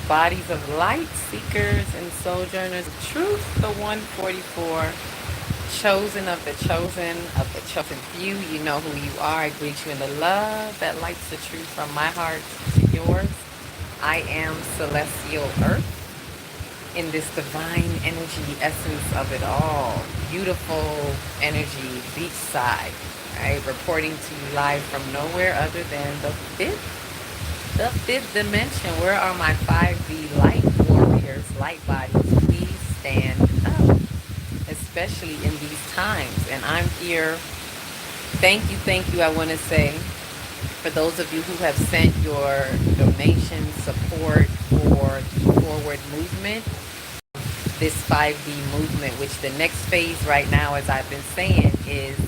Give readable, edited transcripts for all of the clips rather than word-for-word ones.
bodies of light seekers and sojourners of truth, the 144, chosen of the chosen few. You know who you are. I greet you in the love that lights the truth from my heart to yours. I am Celestial Earth in this divine energy essence of it all. Beautiful energy, beachside, right? Reporting to you live from nowhere other than the fifth dimension. Where are my 5D light warriors, light bodies? Please stand up, especially in these times. And I'm here. Thank you, I want to say, for those of you who have sent your donations, support for the forward movement, this 5D movement, which the next phase right now, as I've been saying, is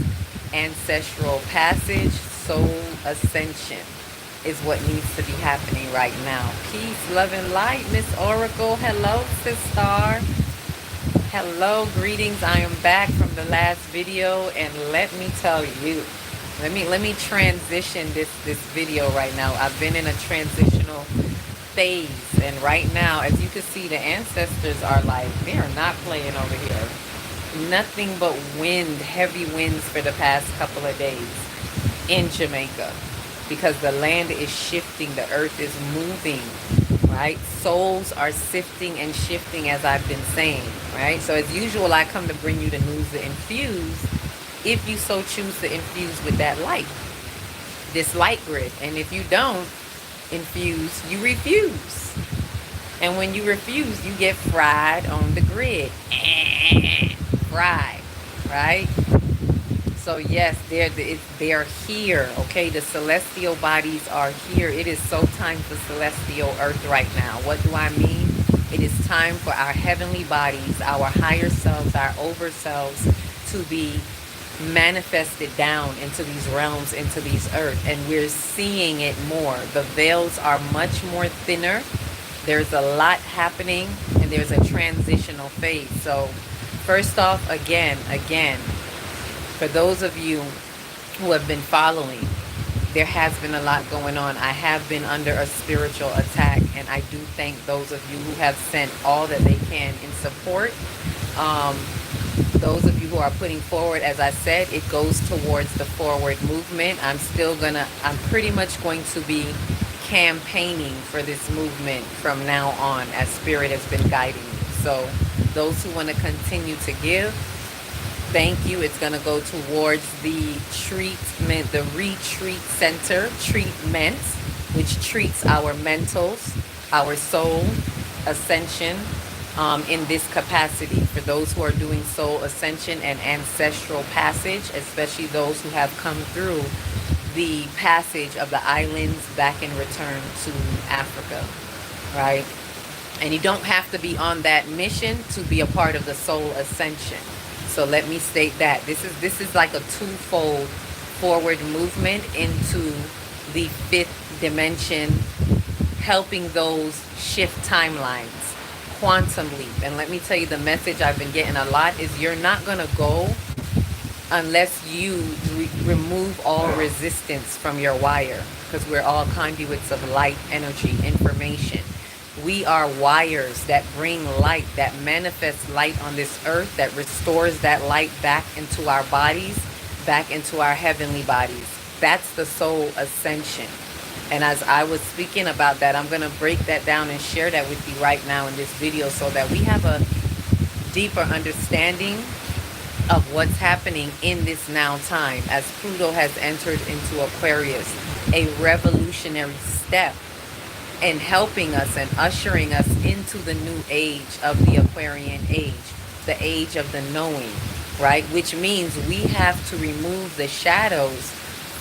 ancestral passage, soul ascension is what needs to be happening right now. Peace, love, and light, Miss Oracle. Hello, sister. Hello, greetings. I am back from the last video, and let me tell you, let me transition this video right now. I've been in a transitional phase, and right now, as you can see, the ancestors are like, they are not playing over here. Nothing but wind, heavy winds for the past couple of days in Jamaica, because the land is shifting, the earth is moving, right? Souls are sifting and shifting, as I've been saying, right? So as usual, I come to bring you the news to infuse, if you so choose to infuse with that light, this light grid. And if you don't infuse, you refuse. And when you refuse, you get fried on the grid. Fried, right? So yes, they're here, okay? The celestial bodies are here. It is so time for celestial earth right now. What do I mean? It is time for our heavenly bodies, our higher selves, our over selves to be manifested down into these realms, into these earth. And we're seeing it more. The veils are much more thinner. There's a lot happening, and there's a transitional phase. So first off, again, for those of you who have been following, there has been a lot going on. I have been under a spiritual attack, and I do thank those of you who have sent all that they can in support. Those of you who are putting forward, as I said, it goes towards the forward movement. I'm pretty much going to be campaigning for this movement from now on, as Spirit has been guiding me. So those who want to continue to give, thank you. It's going to go towards the treatment, the retreat center treatment, which treats our mentals, our soul ascension in this capacity. For those who are doing soul ascension and ancestral passage, especially those who have come through the passage of the islands back in return to Africa, right? And you don't have to be on that mission to be a part of the soul ascension. So let me state that this is like a twofold forward movement into the fifth dimension, helping those shift timelines, quantum leap. And let me tell you, the message I've been getting a lot is you're not going to go unless you remove all resistance from your wire, because we're all conduits of light, energy, information. We are wires that bring light, that manifests light on this earth, that restores that light back into our bodies, back into our heavenly bodies. That's the soul ascension. And as I was speaking about that, I'm going to break that down and share that with you right now in this video, so that we have a deeper understanding of what's happening in this now time, as Pluto has entered into Aquarius, a revolutionary step, and helping us and ushering us into the new age of the Aquarian age, the age of the knowing, right? Which means we have to remove the shadows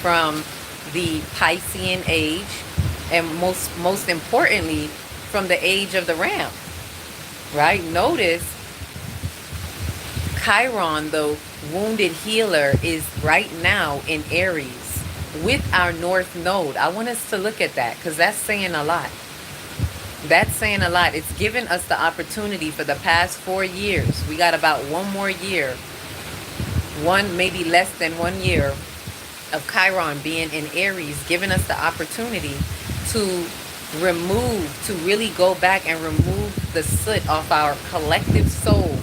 from the Piscean age, and most importantly, from the age of the Ram, right? Notice Chiron, the wounded healer, is right now in Aries with our North Node. I want us to look at that, because that's saying a lot. That's saying a lot. It's given us the opportunity for the past 4 years. We got about one more year, maybe less than 1 year of Chiron being in Aries, giving us the opportunity to to really go back and remove the soot off our collective souls,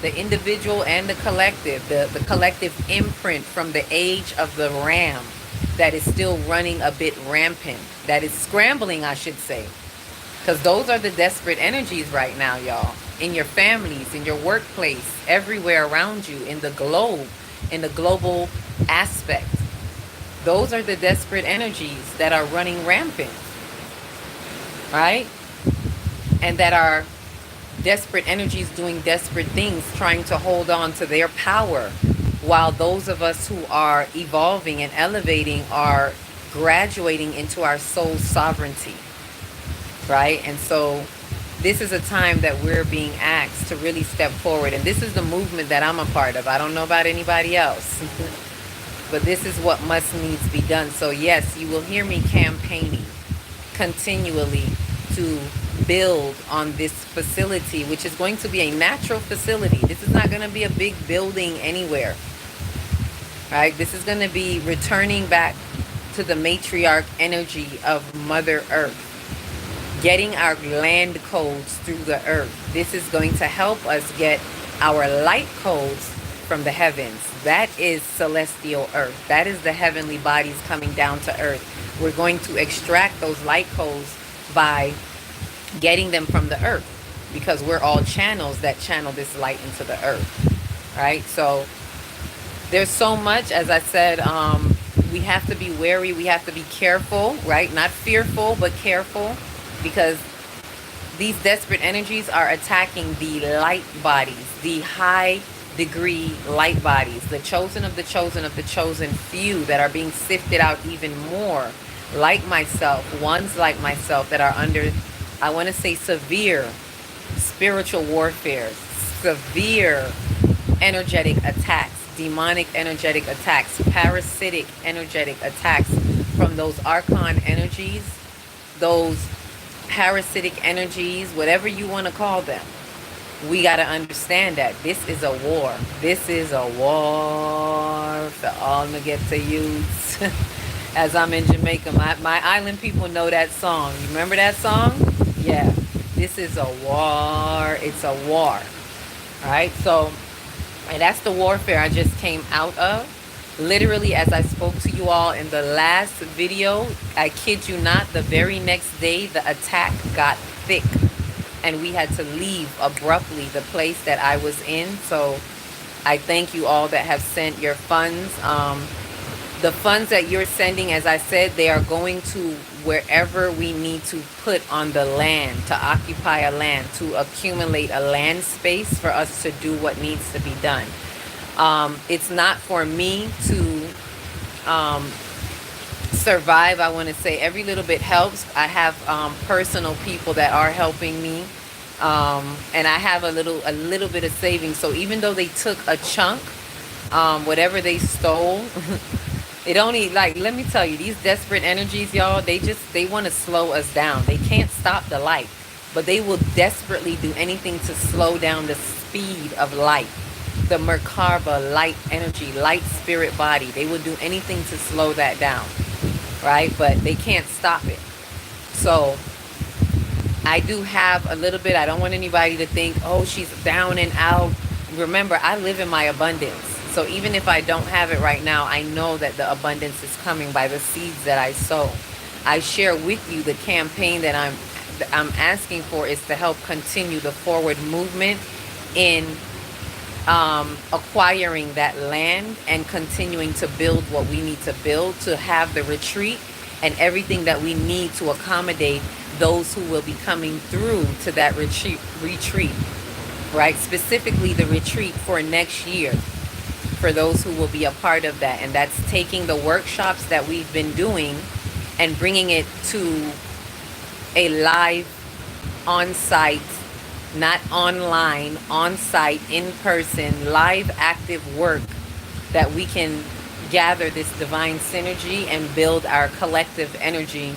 the individual and the collective imprint from the age of the ram that is still running a bit rampant, that is scrambling, I should say. Because those are the desperate energies right now, y'all. In your families, in your workplace, everywhere around you, in the globe, in the global aspect. Those are the desperate energies that are running rampant, right? And that are desperate energies doing desperate things, trying to hold on to their power, while those of us who are evolving and elevating are graduating into our soul sovereignty, right? And so this is a time that we're being asked to really step forward. And this is the movement that I'm a part of. I don't know about anybody else, but this is what must needs be done. So yes, you will hear me campaigning continually to build on this facility, which is going to be a natural facility. This is not going to be a big building anywhere, right? This is going to be returning back to the matriarch energy of Mother Earth, getting our land codes through the earth. This is going to help us get our light codes from the heavens. That is celestial earth. That is the heavenly bodies coming down to earth. We're going to extract those light codes by getting them from the earth, because we're all channels that channel this light into the earth, right? So there's so much, as I said, we have to be wary, we have to be careful, right? Not fearful, but careful, because these desperate energies are attacking the light bodies, the high degree light bodies, the chosen of the chosen of the chosen few that are being sifted out even more, like myself, ones like myself that are under, I want to say, severe spiritual warfare, severe energetic attacks, demonic energetic attacks, parasitic energetic attacks from those archon energies, those parasitic energies, whatever you want to call them. We got to understand that this is a war. This is a war for all to get to use. As I'm in Jamaica, my island people know that song. You remember that song? Yeah. This is a war. It's a war. All right. So, and that's the warfare I just came out of. Literally, as I spoke to you all in the last video, I kid you not, the very next day, the attack got thick. And we had to leave abruptly the place that I was in. So I thank you all that have sent your funds. The funds that you're sending, as I said, they are going to wherever we need to put on the land, to occupy a land, to accumulate a land space for us to do what needs to be done. It's not for me to survive. I want to say every little bit helps. I have personal people that are helping me, and I have a little bit of savings. So even though they took a chunk, whatever they stole, it only, like, let me tell you, these desperate energies, y'all, they want to slow us down. They can't stop the light, but they will desperately do anything to slow down the speed of light. The Merkaba light energy, light spirit body, they will do anything to slow that down, right? But they can't stop it. So I do have a little bit. I don't want anybody to think, oh, she's down and out. Remember, I live in my abundance. So even if I don't have it right now, I know that the abundance is coming by the seeds that I sow. I share with you the campaign that I'm asking for is to help continue the forward movement in acquiring that land and continuing to build what we need to build, to have the retreat and everything that we need to accommodate those who will be coming through to that retreat, right? Specifically the retreat for next year, for those who will be a part of that. And that's taking the workshops that we've been doing and bringing it to a live, on-site, not online, on-site, in-person, live, active work that we can gather this divine synergy and build our collective energy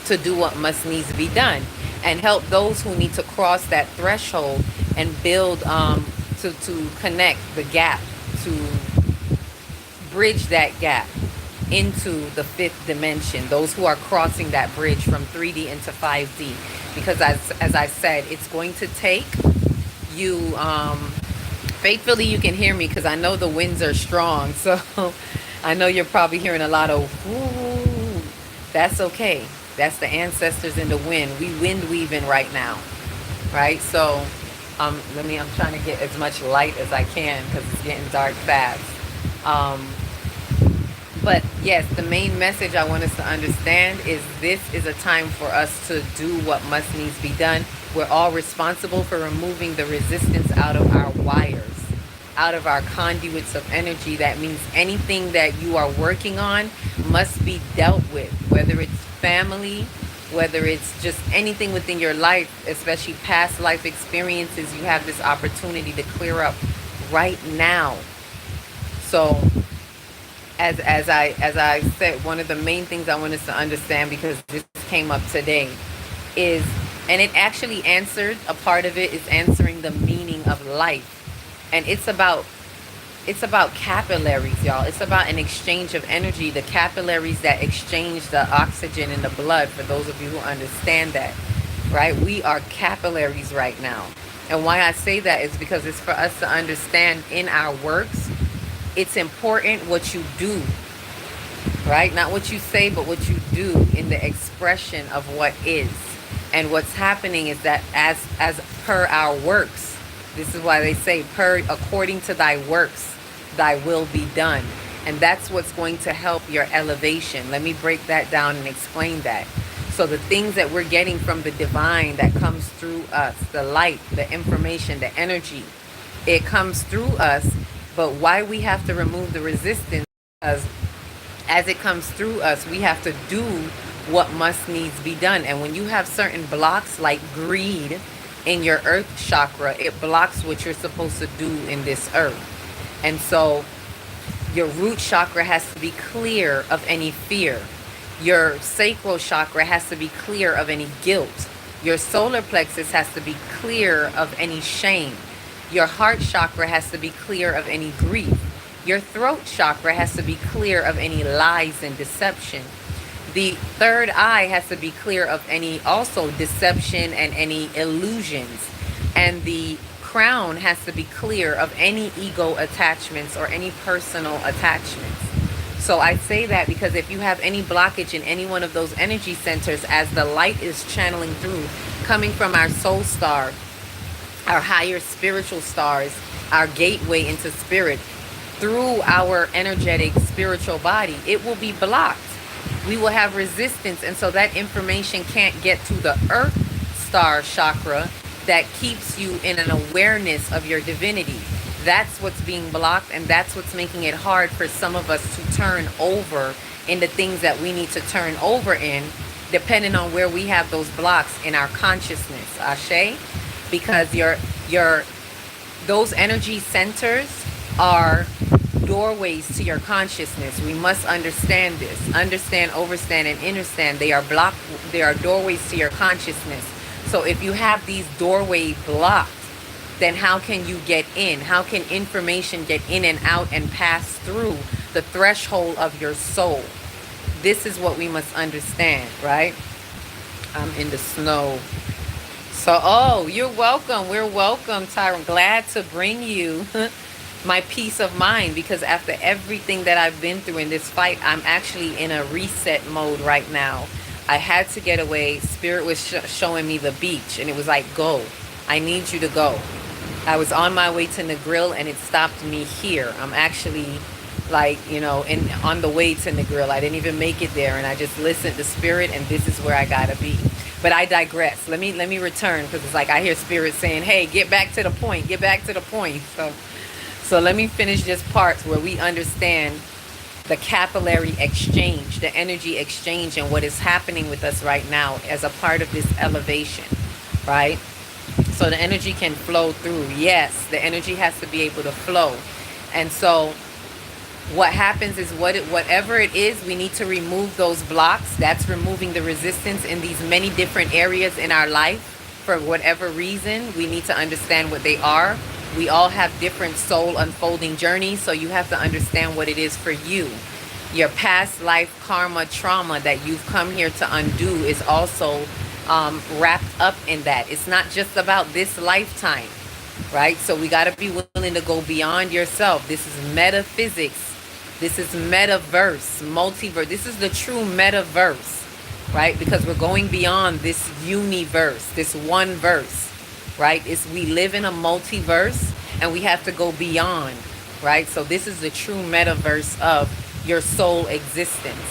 to do what must needs to be done and help those who need to cross that threshold and build to connect the gap, to bridge that gap, into the fifth dimension, those who are crossing that bridge from 3D into 5D. Because as I said, it's going to take you, faithfully you can hear me because I know the winds are strong. So I know you're probably hearing a lot of whoo. That's okay. That's the ancestors in the wind. We wind weaving right now, right? So I'm trying to get as much light as I can because it's getting dark fast. But yes, the main message I want us to understand is this is a time for us to do what must needs be done. We're all responsible for removing the resistance out of our wires, out of our conduits of energy. That means anything that you are working on must be dealt with, whether it's family, whether it's just anything within your life, especially past life experiences. You have this opportunity to clear up right now. So as I said, one of the main things I want us to understand, because this came up today, is, and it actually answered, a part of it is answering the meaning of life. And it's about capillaries, y'all. It's about an exchange of energy, the capillaries that exchange the oxygen in the blood, for those of you who understand that, right? We are capillaries right now. And why I say that is because it's for us to understand in our works, it's important what you do, right? Not what you say, but what you do in the expression of what is. And what's happening is that as per our works, this is why they say, according to thy works, thy will be done. And that's what's going to help your elevation. Let me break that down and explain that. So the things that we're getting from the divine that comes through us, the light, the information, the energy, it comes through us. But why we have to remove the resistance, because as it comes through us, we have to do what must needs be done. And when you have certain blocks like greed in your earth chakra, it blocks what you're supposed to do in this earth. And so your root chakra has to be clear of any fear. Your sacral chakra has to be clear of any guilt. Your solar plexus has to be clear of any shame. Your heart chakra has to be clear of any grief. Your throat chakra has to be clear of any lies and deception. The third eye has to be clear of any also deception and any illusions. And the crown has to be clear of any ego attachments or any personal attachments. So I say that because if you have any blockage in any one of those energy centers, as the light is channeling through, coming from our soul star, our higher spiritual stars, our gateway into spirit, through our energetic spiritual body, it will be blocked. We will have resistance, and so that information can't get to the earth star chakra that keeps you in an awareness of your divinity. That's what's being blocked, and that's what's making it hard for some of us to turn over in the things that we need to turn over in, depending on where we have those blocks in our consciousness. Ashe? Because those energy centers are doorways to your consciousness. We must understand this. Understand, overstand, and understand. They are doorways to your consciousness. So if you have these doorways blocked, then how can you get in? How can information get in and out and pass through the threshold of your soul? This is what we must understand, right? I'm in the snow. So, oh, you're welcome. We're welcome, Tyron. Glad to bring you my peace of mind, because after everything that I've been through in this fight, I'm actually in a reset mode right now. I had to get away. Spirit was showing me the beach, and it was like, go. I need you to go. I was on my way to Negril, and it stopped me here. I'm actually on the way to Negril. I didn't even make it there, and I just listened to Spirit, and this is where I gotta be. But I digress. Let me return, because it's like I hear Spirit saying, hey, get back to the point. Get back to the point. So let me finish this part where we understand the capillary exchange, the energy exchange, and what is happening with us right now as a part of this elevation, right? So the energy can flow through. Yes, the energy has to be able to flow. And so what happens is whatever it is, we need to remove those blocks. That's removing the resistance in these many different areas in our life. For whatever reason, we need to understand what they are. We all have different soul unfolding journeys, so you have to understand what it is for you. Your past life karma trauma that you've come here to undo is also wrapped up in that. It's not just about this lifetime, right? So we got to be willing to go beyond yourself. This is metaphysics. This is metaverse, multiverse. This is the true metaverse, right? Because we're going beyond this universe, this one verse, right? We live in a multiverse and we have to go beyond, right? So this is the true metaverse of your soul existence,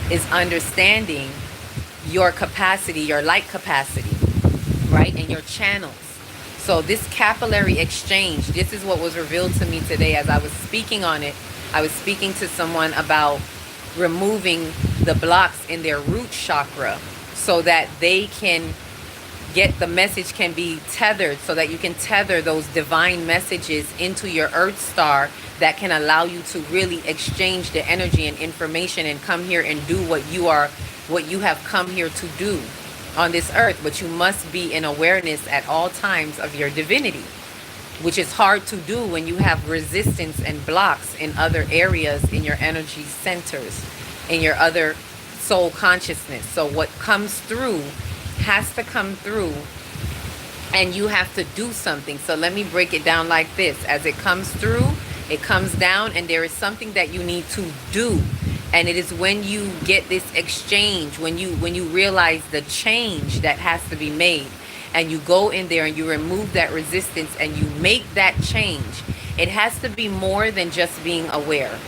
is understanding your capacity, your light capacity, right? And your channels. So this capillary exchange, this is what was revealed to me today as I was speaking on it. I was speaking to someone about removing the blocks in their root chakra so that they can get the message, can be tethered, so that you can tether those divine messages into your earth star that can allow you to really exchange the energy and information and come here and do what you have come here to do on this earth. But you must be in awareness at all times of your divinity, which is hard to do when you have resistance and blocks in other areas in your energy centers, in your other soul consciousness. So what comes through has to come through, and you have to do something. So let me break it down like this. As it comes through, it comes down, and there is something that you need to do. And it is when you get this exchange, when you realize the change that has to be made, and you go in there and you remove that resistance and you make that change. It has to be more than just being aware.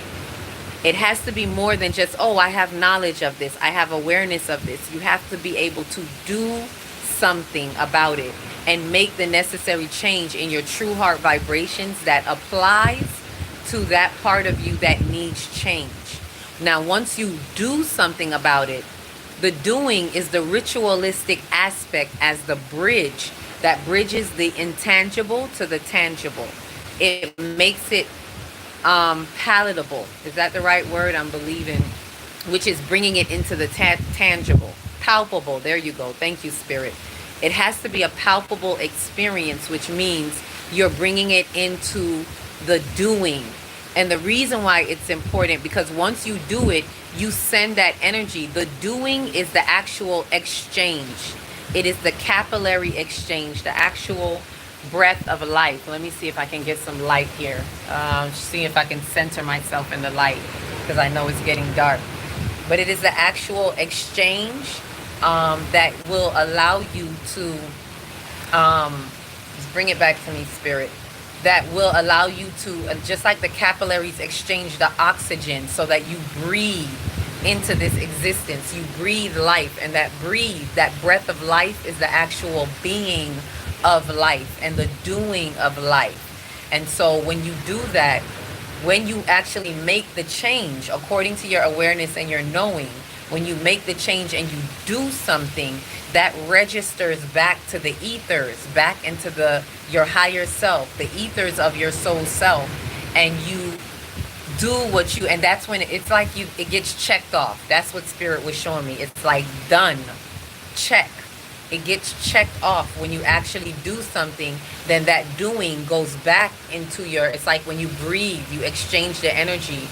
It has to be more than just, oh, I have knowledge of this, I have awareness of this. You have to be able to do something about it and make the necessary change in your true heart vibrations that applies to that part of you that needs change. Now, once you do something about it, the doing is the ritualistic aspect as the bridge that bridges the intangible to the tangible. It makes it palatable. Is that the right word? I'm believing. Which is bringing it into the tangible. Palpable. There you go. Thank you, Spirit. It has to be a palpable experience, which means you're bringing it into the doing. And the reason why it's important, because once you do it, you send that energy. The doing is the actual exchange. It is the capillary exchange, the actual breath of life. Let me see if I can get some light here. See if I can center myself in the light, because I know it's getting dark. But it is the actual exchange that will allow you to, just bring it back to me, Spirit. That will allow you to, just like the capillaries exchange the oxygen so that you breathe into this existence. You breathe life, and that breath of life is the actual being of life and the doing of life. And so when you do that, when you actually make the change according to your awareness and your knowing, when you make the change and you do something, that registers back to the ethers, back into your higher self, the ethers of your soul self, and you do what you, and that's when it's like it gets checked off. That's what Spirit was showing me. It's like done, check. It gets checked off when you actually do something. Then that doing goes back into your, it's like when you breathe, you exchange the energy,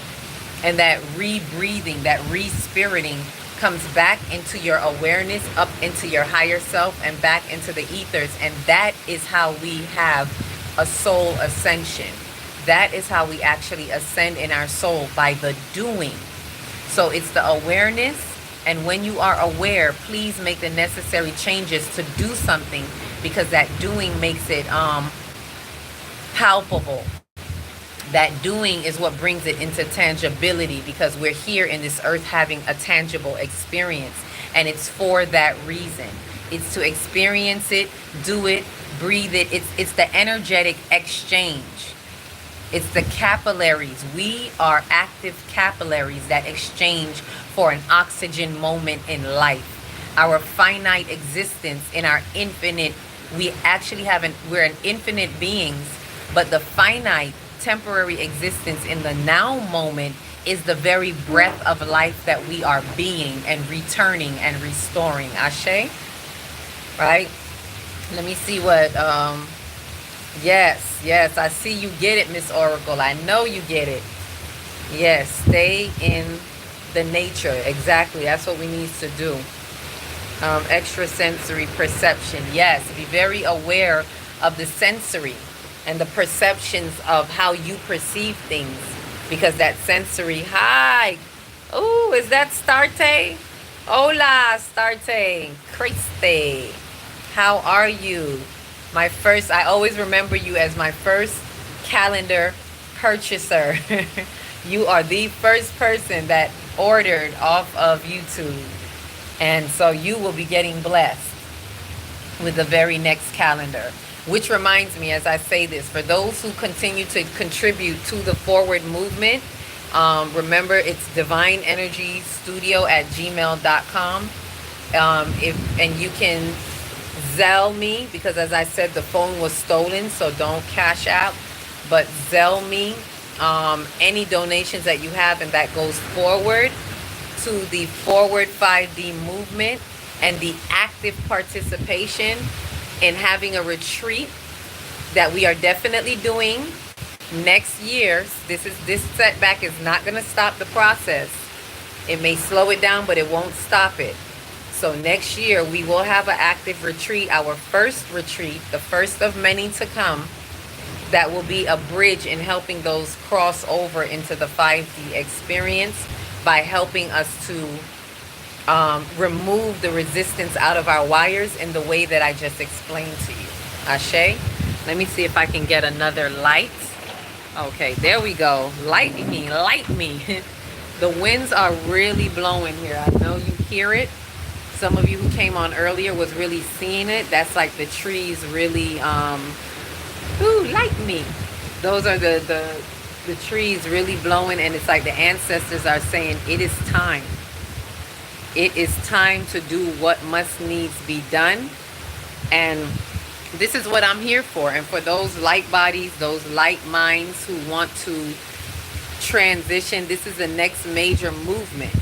and that re-breathing, that re-spiriting comes back into your awareness, up into your higher self, and back into the ethers. And that is how we have a soul ascension. That is how we actually ascend in our soul, by the doing. So it's the awareness, and when you are aware, please make the necessary changes to do something, because that doing makes it palpable. That doing is what brings it into tangibility, because we're here in this earth having a tangible experience, and it's for that reason. It's to experience it, do it, breathe it. It's the energetic exchange. It's the capillaries. We are active capillaries that exchange for an oxygen moment in life. Our finite existence in our infinite, we're an infinite beings, but the finite temporary existence in the now moment is the very breath of life that we are being and returning and restoring. Ashe? Right? Let me see what, yes, I see you get it, Miss Oracle. I know you get it. Yes, stay in the nature. Exactly. That's what we need to do. Extrasensory perception. Yes, be very aware of the sensory and the perceptions of how you perceive things, because that sensory. Hi. Oh, is that Starte? Hola, Starte. Christe. How are you? I always remember you as my first calendar purchaser. You are the first person that ordered off of YouTube. And so you will be getting blessed with the very next calendar. Which reminds me, as I say this, for those who continue to contribute to the forward movement, remember it's divineenergystudio@gmail.com. And you can Zelle me, because as I said, the phone was stolen, so don't cash out, but Zelle me any donations that you have, and that goes forward to the Forward 5D movement and the active participation in having a retreat that we are definitely doing next year. This setback is not going to stop the process. It may slow it down, but it won't stop it. So next year we will have an active retreat, our first retreat, the first of many to come, that will be a bridge in helping those cross over into the 5D experience by helping us to remove the resistance out of our wires in the way that I just explained to you. Ashe. Let me see if I can get another light. Okay, there we go. Light me, light me. The winds are really blowing here. I know you hear it. Some of you who came on earlier was really seeing it. That's like the trees really, ooh, light me. Those are the trees really blowing, and it's like the ancestors are saying, it is time. It is time to do what must needs be done. And this is what I'm here for. And for those light bodies, those light minds who want to transition, this is the next major movement.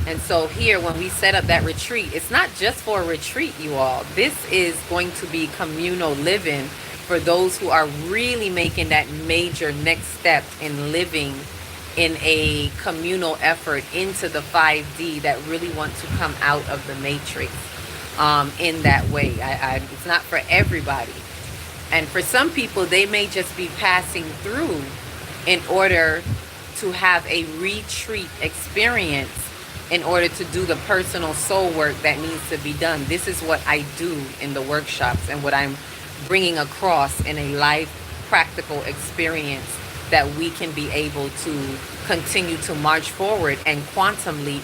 And so here, when we set up that retreat, it's not just for a retreat, you all. This is going to be communal living for those who are really making that major next step in living in a communal effort into the 5D, that really want to come out of the matrix in that way. It's not for everybody. And for some people, they may just be passing through in order to have a retreat experience, in order to do the personal soul work that needs to be done. This is what I do in the workshops, and what I'm bringing across in a life practical experience, that we can be able to continue to march forward and quantum leap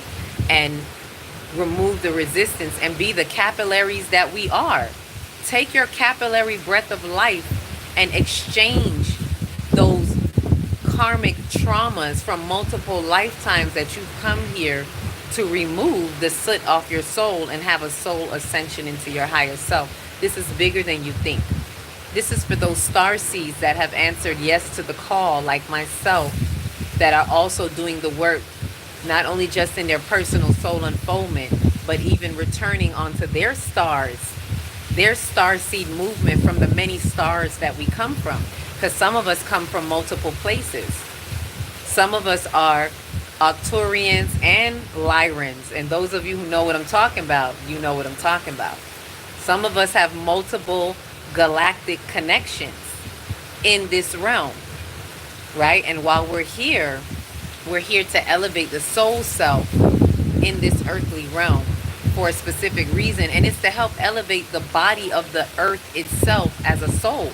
and remove the resistance and be the capillaries that we are. Take your capillary breath of life and exchange those karmic traumas from multiple lifetimes that you've come here to remove the soot off your soul and have a soul ascension into your higher self. This is bigger than you think. This is for those star seeds that have answered yes to the call, like myself, that are also doing the work, not only just in their personal soul unfoldment, but even returning onto their stars, their star seed movement from the many stars that we come from. Because some of us come from multiple places. Some of us are Arcturians and Lyrans. And those of you who know what I'm talking about, you know what I'm talking about. Some of us have multiple galactic connections in this realm, right? And while we're here to elevate the soul self in this earthly realm for a specific reason, and it's to help elevate the body of the earth itself as a soul.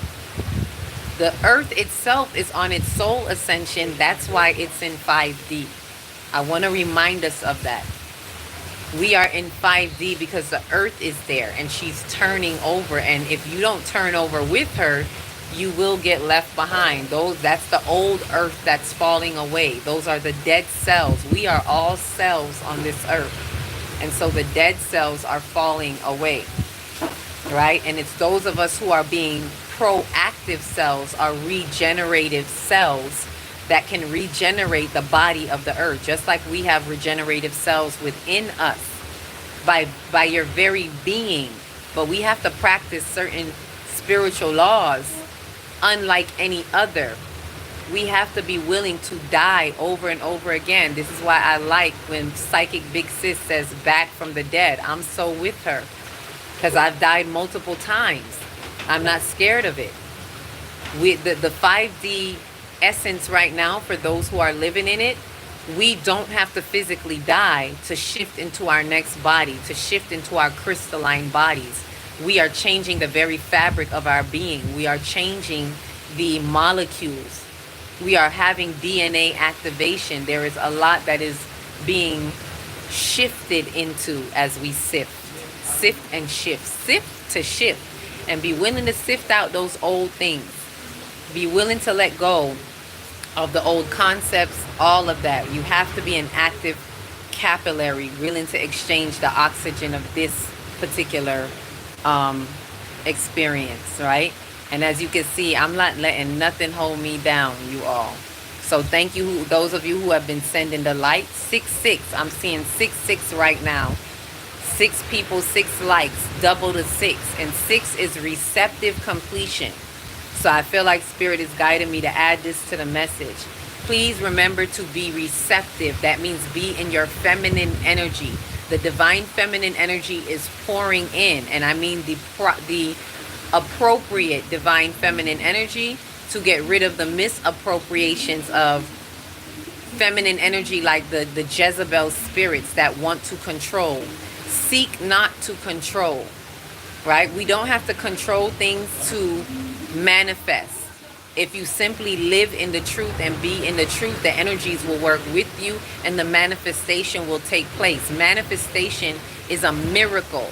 The earth itself is on its soul ascension. That's why it's in 5D. I want to remind us of that. We are in 5D because the earth is there and she's turning over. And if you don't turn over with her, you will get left behind. That's the old earth that's falling away. Those are the dead cells. We are all cells on this earth. And so the dead cells are falling away, right? And it's those of us who are being proactive cells, are regenerative cells that can regenerate the body of the earth, just like we have regenerative cells within us by your very being. But we have to practice certain spiritual laws unlike any other. We have to be willing to die over and over again. This is why I like when Psychic Big Sis says back from the dead. I'm so with her because I've died multiple times. I'm not scared of it. The 5D essence right now, for those who are living in it, we don't have to physically die to shift into our next body, to shift into our crystalline bodies. We are changing the very fabric of our being. We are changing the molecules. We are having DNA activation. There is a lot that is being shifted into as we sift and sift to shift, and be willing to sift out those old things. Be willing to let go of the old concepts, all of that. You have to be an active capillary, willing to exchange the oxygen of this particular experience, right? And as you can see, I'm not letting nothing hold me down, you all. So thank you, those of you who have been sending the light. 6 I'm seeing 6 right now. 6 people, 6 likes, double the 6, and 6 is receptive completion. So I feel like Spirit is guiding me to add this to the message. Please remember to be receptive. That means be in your feminine energy. The divine feminine energy is pouring in, and I mean the appropriate divine feminine energy, to get rid of the misappropriations of feminine energy, like the Jezebel spirits that want to control. Seek not to control, right? We don't have to control things to manifest. If you simply live in the truth and be in the truth, the energies will work with you and the manifestation will take place. Manifestation is a miracle,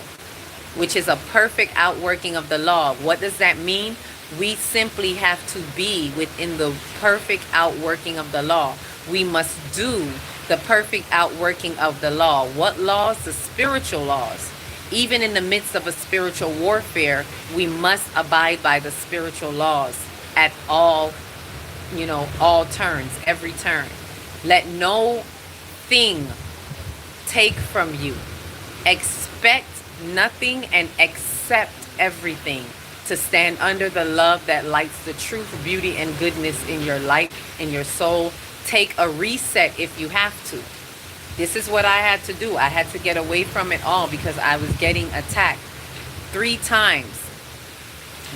which is a perfect outworking of the law. What does that mean? We simply have to be within the perfect outworking of the law. We must do the perfect outworking of the law. What laws? The spiritual laws. Even in the midst of a spiritual warfare, we must abide by the spiritual laws at all, all turns, every turn. Let no thing take from you. Expect nothing and accept everything, to stand under the love that lights the truth, beauty, and goodness in your light, in your soul. Take a reset if you have to. This is what I had to do. I had to get away from it all because I was getting attacked 3 times.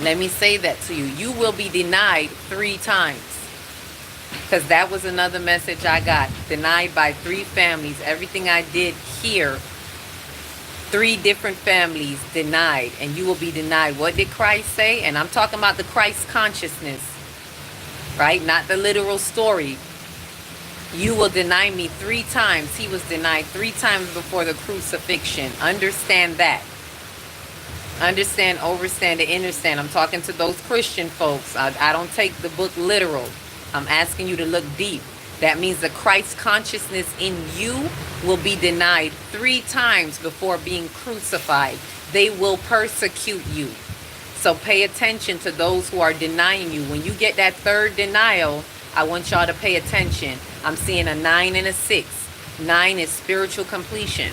Let me say that to you. You will be denied 3 times. Because that was another message I got. Denied by 3 families. Everything I did here, 3 different families denied. And you will be denied. What did Christ say? And I'm talking about the Christ consciousness. Right? Not the literal story. You will deny me 3 times. He was denied 3 times before the crucifixion. Understand that. Understand, overstand, and understand. I'm talking to those Christian folks. I don't take the book literal. I'm asking you to look deep. That means the Christ consciousness in you will be denied 3 times before being crucified. They will persecute you. So pay attention to those who are denying you. When you get that 3rd denial, I want y'all to pay attention. I'm seeing a 9 and a 6. 9 is spiritual completion.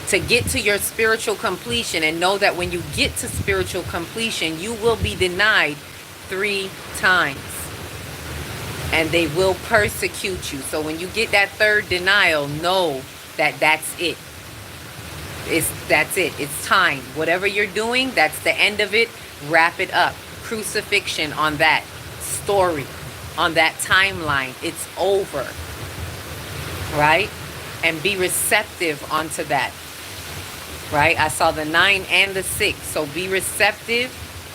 To get to your spiritual completion, and know that when you get to spiritual completion, you will be denied 3 times. And they will persecute you. So when you get that 3rd denial, know that that's it. That's it. It's time. Whatever you're doing, that's the end of it. Wrap it up. Crucifixion on that story, on that timeline. It's over. Right? And be receptive onto that. Right? I saw the 9 and the 6. So be receptive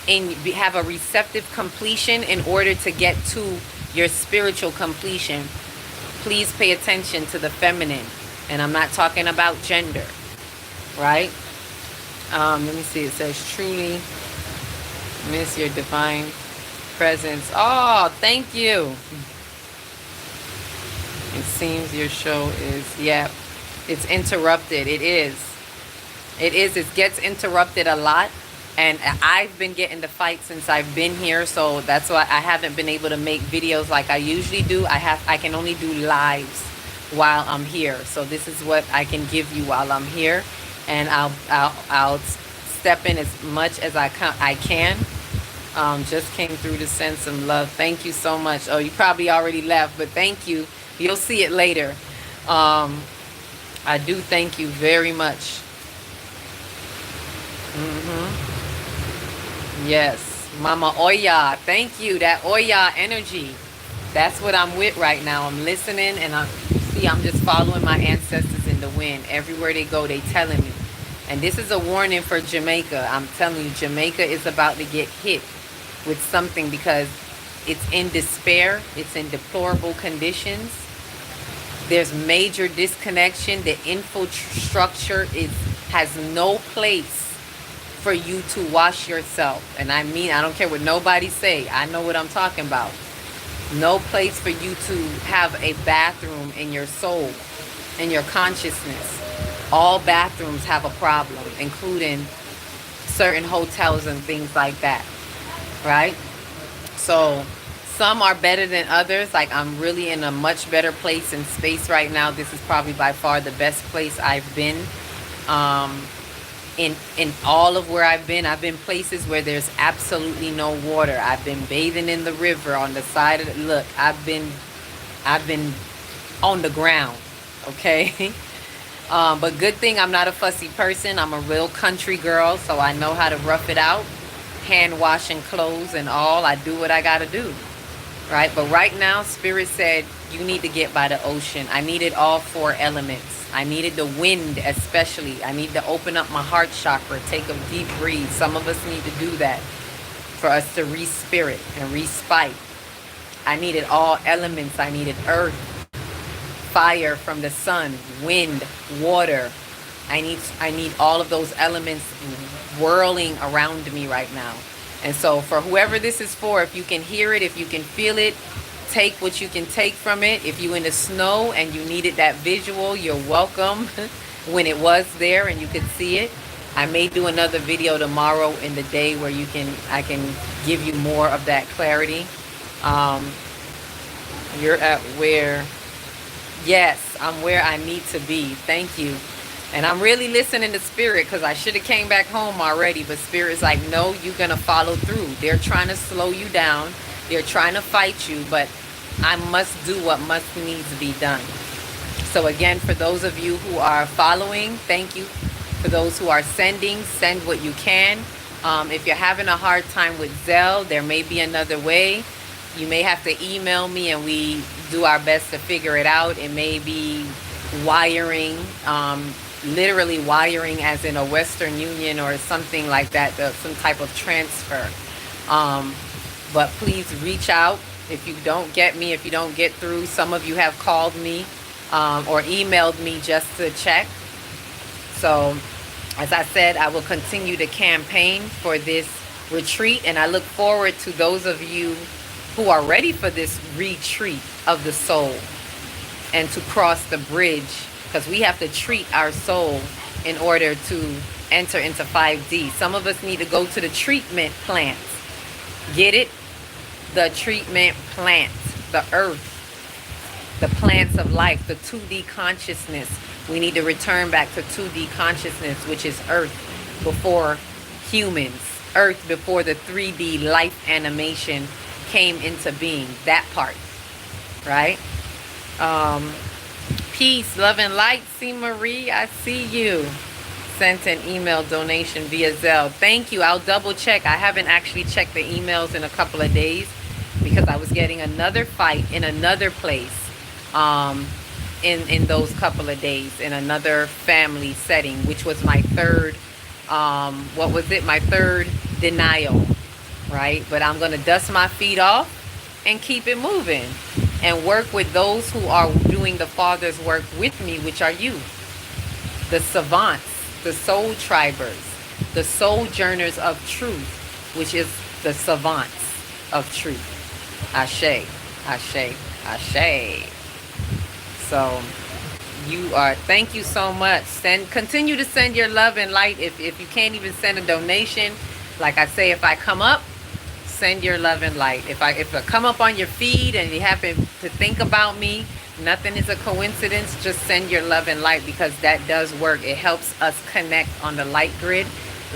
and have a receptive completion in order to get to your spiritual completion. Please pay attention to the feminine. And I'm not talking about gender. Right? Let me see. It says, truly miss your divine presence. Oh, thank you. It seems your show is, it's interrupted. It is. It gets interrupted a lot. And I've been getting the fight since I've been here. So that's why I haven't been able to make videos like I usually do. I can only do lives while I'm here. So this is what I can give you while I'm here. And I'll step in as much as I can. Just came through to send some love. Thank you so much. Oh, you probably already left, but thank you. You'll see it later. Um, I do thank you very much. Yes, Mama Oya. Thank you. That Oya energy. That's what I'm with right now. I'm listening, and I'm just following my ancestors in the wind. Everywhere they go, they telling me. And this is a warning for Jamaica. I'm telling you, Jamaica is about to get hit with something because it's in despair. It's in deplorable conditions. There's major disconnection. The infrastructure has no place for you to wash yourself. And I mean, I don't care what nobody say. I know what I'm talking about. No place for you to have a bathroom in your soul, in your consciousness. All bathrooms have a problem, including certain hotels and things like that, right? So some are better than others. Like, I'm really in a much better place in space right now. This is probably by far the best place I've been. In all of where I've been places where there's absolutely no water. I've been bathing in the river on the side of the, look, I've been on the ground, okay? But good thing I'm not a fussy person. I'm a real country girl, so I know how to rough it out. Hand washing clothes and all. I do what I gotta do, right? But right now, Spirit said, you need to get by the ocean. I needed all four elements. I needed the wind especially. I need to open up my heart chakra, take a deep breathe. Some of us need to do that for us to re-spirit and respite. I needed all elements. I needed earth, fire from the sun, wind, water. I need all of those elements whirling around me right now. And so for whoever this is for, if you can hear it, if you can feel it, take what you can take from it. If you're in the snow and you needed that visual, you're welcome when it was there and you could see it. I may do another video tomorrow in the day where I can give you more of that clarity. You're at where? Yes, I'm where I need to be. Thank you. And I'm really listening to Spirit because I should have came back home already. But Spirit's like, no, you're going to follow through. They're trying to slow you down. They're trying to fight you. But I must do what must needs to be done. So again, for those of you who are following, thank you. For those who are sending, send what you can. If you're having a hard time with Zelle, there may be another way. You may have to email me and we do our best to figure it out. It may be wiring, literally wiring as in a Western Union or something like that, some type of transfer. But please reach out if you don't get me, if you don't get through. Some of you have called me or emailed me just to check. So as I said, I will continue to campaign for this retreat, and I look forward to those of you who are ready for this retreat of the soul and to cross the bridge, because we have to treat our soul in order to enter into 5D. Some of us need to go to the treatment plants. Get it? The treatment plants, the earth, the plants of life, the 2D consciousness. We need to return back to 2D consciousness, which is earth before humans, earth before the 3D life animation came into being. That part, right? Peace, love, and light. See, Marie, I see you. Sent an email donation via Zelle. Thank you. I'll double check. I haven't actually checked the emails in a couple of days because I was getting another fight in another place in those couple of days in another family setting, which was my third, what was it? My third denial, right? But I'm going to dust my feet off and keep it moving and work with those who are doing the Father's work with me, which are you, the savants, the soul tribers, the sojourners of truth, which is the savants of truth. Ashe, ashe, ashe. So thank you so much. Continue to send your love and light. If you can't even send a donation, like I say, if I come up, send your love and light. If I come up on your feed and you happen to think about me, nothing is a coincidence. Just send your love and light, because that does work. It helps us connect on the light grid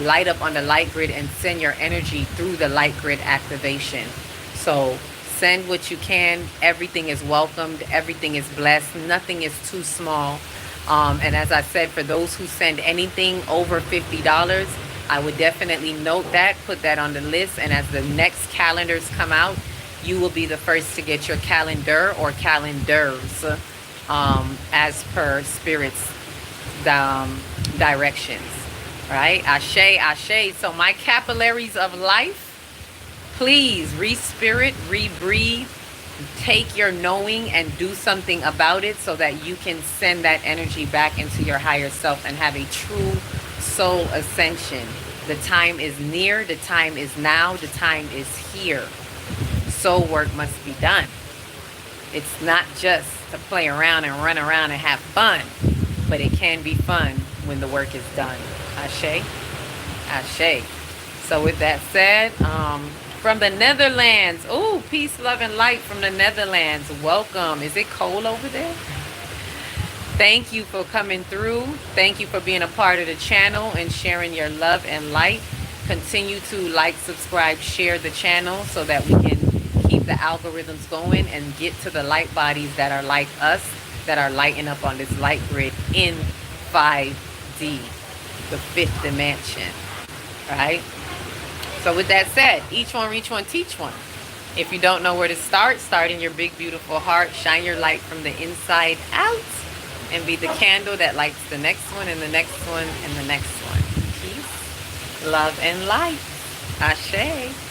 light up on the light grid and send your energy through the light grid activation. So send what you can. Everything is welcomed. Everything is blessed. Nothing is too small. And as I said, for those who send anything over $50, I would definitely note that, put that on the list. And as the next calendars come out, you will be the first to get your calendar or calendars as per Spirit's directions. Right? Ashe, ashe. So my capillaries of life, please re-spirit, re-breathe, take your knowing and do something about it so that you can send that energy back into your higher self and have a true soul ascension. The time is near, the time is now, the time is here. Soul work must be done. It's not just to play around and run around and have fun, but it can be fun when the work is done. Ashe, ashe. So with that said, from the Netherlands, oh, peace, love, and light from the Netherlands. Welcome. Is it cold over there? Thank you for coming through. Thank you for being a part of the channel and sharing your love and light. Continue to like, subscribe, share the channel so that we can keep the algorithms going and get to the light bodies that are like us, that are lighting up on this light grid in 5D, the fifth dimension, right? So with that said, each one, reach one, teach one. If you don't know where to start, start in your big, beautiful heart. Shine your light from the inside out and be the candle that lights the next one and the next one and the next one. Peace, love, and light. Ashe.